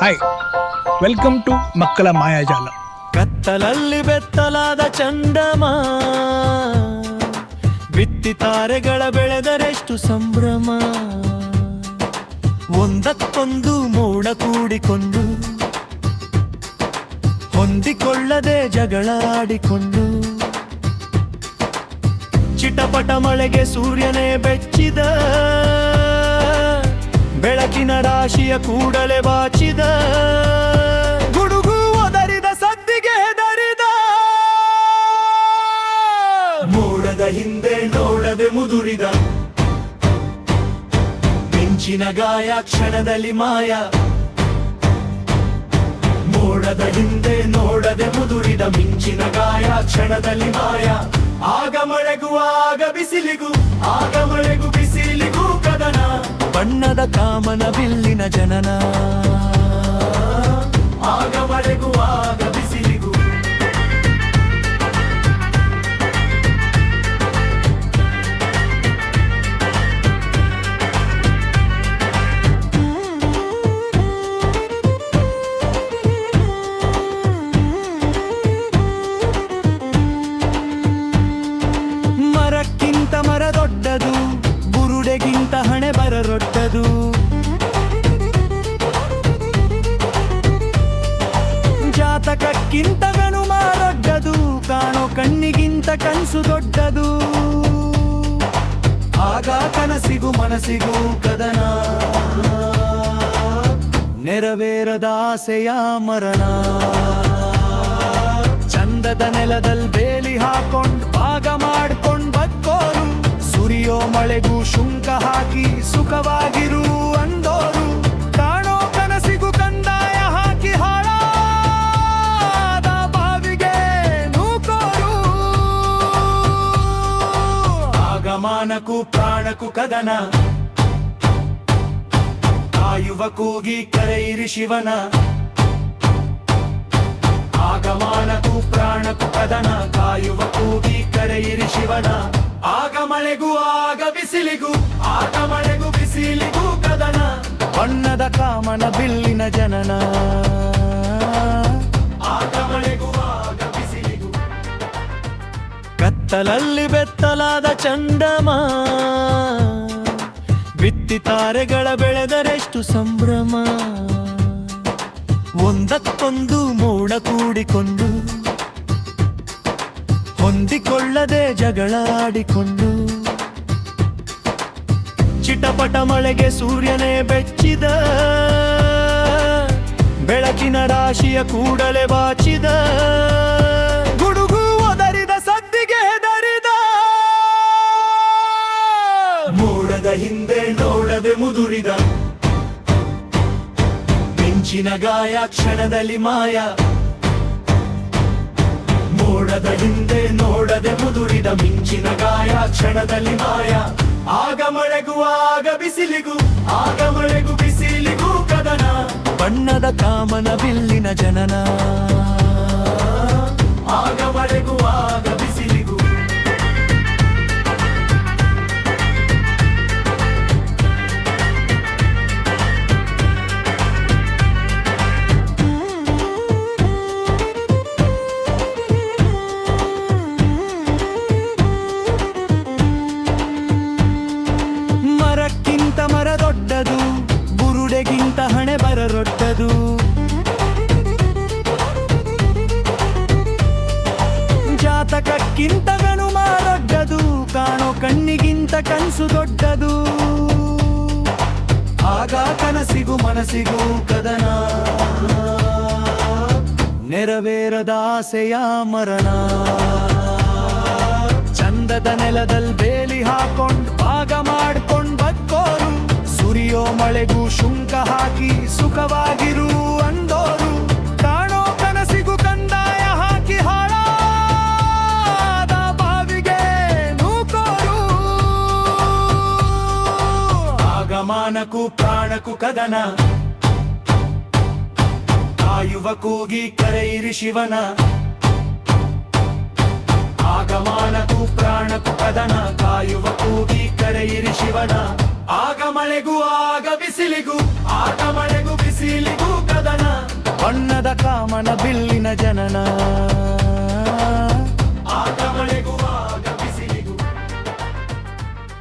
Hi, welcome to ಮಕ್ಕಳ ಮಾಯಾಜಾಲ. ಕತ್ತಲಲ್ಲಿ ಬೆತ್ತಲಾದ ಚಂಡಮ, ಬಿತ್ತಿ ತಾರೆಗಳ ಬೆಳೆದರೆಷ್ಟು ಸಂಭ್ರಮ. ಒಂದಕ್ಕೊಂದು ಮೋಡ ಕೂಡಿಕೊಂಡು, ಹೊಂದಿಕೊಳ್ಳದೆ ಜಗಳ ಆಡಿಕೊಂಡು, ಚಿಟಪಟ ಮಳೆಗೆ ಸೂರ್ಯನೇ ಬೆಚ್ಚಿದ, ಬೆಳಕಿನ ರಾಶಿಯ ಕೂಡಲೇ ಬಾಚಿದ, ಗುಡುಗು ಒದರಿದ ಸದ್ದಿಗೆ ಹೆದರಿದ. ಮೋಡದ ಹಿಂದೆ ನೋಡದೆ ಮುದುರಿದ, ಮಿಂಚಿನ ಗಾಯ ಕ್ಷಣದಲ್ಲಿ ಮಾಯ. ಮೋಡದ ಹಿಂದೆ ನೋಡದೆ ಮುದುರಿದ, ಮಿಂಚಿನ ಗಾಯ ಕ್ಷಣದಲ್ಲಿ ಮಾಯ. ಆಗ ಮಳೆಗೂ ಆಗ ಬಿಸಿಲಿಗೂ, ಆಗ ಮಳೆಗೂ ಬಿಸಿಲಿಗೂ ಕದನ. ಬಣ್ಣದ ಕಾಮನ ಬಿಲ್ಲಿನ ಜನನ, ಆಗ ಮಳೆಗೂ ಆಗ ಬಿಸಿಲಿಗೂ. ಮರಕ್ಕಿಂತ ಮರ ದೊಡ್ಡದು, ಬುರುಡೆಗಿಂತ ಹಣೆ ಬರರೊಡ್ಡದು. ಜಾತಕಕ್ಕಿಂತ ಗಣುಮ ದೊಡ್ಡದು, ಕಾಣೋ ಕಣ್ಣಿಗಿಂತ ಕನಸು ದೊಡ್ಡದು. ಆಗ ಕನಸಿಗೂ ಮನಸ್ಸಿಗೂ ಕದನ, ನೆರವೇರದ ಆಸೆಯ ಮರಣ. ಚಂದದ ನೆಲದಲ್ಲಿ ಬೇಲಿ ಹಾಕೊಂಡ್ ಭಾಗ ಮಾಡ್ಕೊಂಡ್ ಬಕ್ಕೋರು, ಸುರಿಯೋ ಮಳೆಗೂ ಶುಂಕ ಹಾಕಿ ಸುಖವಾಗಿರು ಅಂದೋರು. ಕಾಣೋ ಕನಸಿಗೂ ಕಂದಾಯ ಹಾಕಿ ಹಾಳಾದ ಬಾವಿಗೆ ನೂಕೋರು. ಆಗಮಾನಕ್ಕೂ ಪ್ರಾಣಕ್ಕೂ ಕದನ, ಕಾಯುವ ಕೂಗಿ ಕರೆಯಿರಿ ಶಿವನ. ಆಗಮಾನಕ್ಕೂ ಪ್ರಾಣಕ್ಕೂ ಕದನ, ಕಾಯುವ ಕೂಗಿ ಕರೆಯಿರಿ ಶಿವನ. ಆಗ ಮಳೆಗೂ ಆಗ ಬಿಸಿಲಿಗೂ, ಆಗ ಮಳೆಗೂ ಬಿಸಿಲಿಗೂ ಕದನ. ಬಣ್ಣದ ಕಾಮನ ಬಿಲ್ಲಿನ ಜನನ, ಆಗ ಮಳೆಗೂ ಆಗ ಬಿಸಿಲಿಗೂ. ಕತ್ತಲಲ್ಲಿ ಬೆತ್ತಲಾದ ಚಂಡಮ, ಬಿತ್ತಿ ತಾರೆಗಳ ಬೆಳೆದರೆಷ್ಟು ಸಂಭ್ರಮ. ಒಂದಕ್ಕೊಂದು ಮೋಡ ಕೂಡಿಕೊಂಡು, ಹೊಂದಿಕೊಳ್ಳದೆ ಜಗಳ ಆಡಿಕೊಂಡು, ಚಿಟಪಟ ಮಳೆಗೆ ಸೂರ್ಯನೇ ಬೆಚ್ಚಿದ, ಬೆಳಕಿನ ರಾಶಿಯ ಕೂಡಲೇ ಬಾಚಿದ, ಗುಡುಗು ಒದರಿದ ಸದ್ದಿಗೆ ಹೆದರಿದ. ಮೋಡದ ಹಿಂದೆ ನೋಡದೆ ಮುದುರಿದ, ಮಿಂಚಿನ ಗಾಯ ಕ್ಷಣದಲ್ಲಿ ಮಾಯ. ಮೋಡದ ಹಿಂದೆ ನೋಡದೆ ಮುದುರಿದ, ಮಿಂಚಿನ ಗಾಯ ಕ್ಷಣದಲ್ಲಿ ಮಾಯ. ಆಗ ಮಳೆಗೂ ಆಗ ಬಿಸಿಲಿಗೂ, ಆಗ ಮಳೆಗೂ ಬಿಸಿಲಿಗೂ ಕದನ. ಬಣ್ಣದ ಕಾಮನ ಬಿಲ್ಲಿನ ಜನನ, ಆಗ ಮಳೆಗೂ ಆಗ ಬಿಸಿಲಿಗೂ. ಮರ ದೊಡ್ಡದು, ಬುರುಡೆಗಿಂತ ಹಣೆ ಬರರೊಡ್ಡದು. ಜಾತಕಕ್ಕಿಂತ ಗಣುಮ ದೊಡ್ಡದು, ಕಾಣೋ ಕಣ್ಣಿಗಿಂತ ಕನಸು ದೊಡ್ಡದು. ಆಗ ಕನಸಿಗೂ ಮನಸ್ಸಿಗೂ ಕದನ, ನೆರವೇರದ ಆಸೆಯ ಮರಣ. ಚಂದದ ನೆಲದಲ್ಲಿ ಬೇಲಿ ಹಾಕೊಂಡ್ ಭಾಗ ಮಾಡ್ಕೊಂಡ್ ಬಕ್ಕೋರು, ಸುರಿಯೋ ಮಳೆಗೂ ಶುಂಕ ಹಾಕಿ ಸುಖವಾಗಿರು ಅಂದೋರು. ಕಾಣೋ ಕನಸಿಗೂ ಕಂದಾಯ ಹಾಕಿ ಹಾಳಾದ ಬಾವಿಗೆ ನೂಕೋರು. ಆಗಮಾನಕ್ಕೂ ಪ್ರಾಣಕ್ಕೂ ಕದನ, ಕಾಯುವ ಕೂಗಿ ಕರೆಯಿರಿ ಶಿವನ. ಆಗಮಾನಕ್ಕೂ ಪ್ರಾಣಕ್ಕೂ ಕದನ, ಕಾಯುವ ಕೂಗಿ ಕರೆಯಿರಿ ಶಿವನ. ಆಗ ಮಳೆಗೂ ಆಗ ಬಿಸಿಲಿಗೂ, ಆಗ ಮಳೆ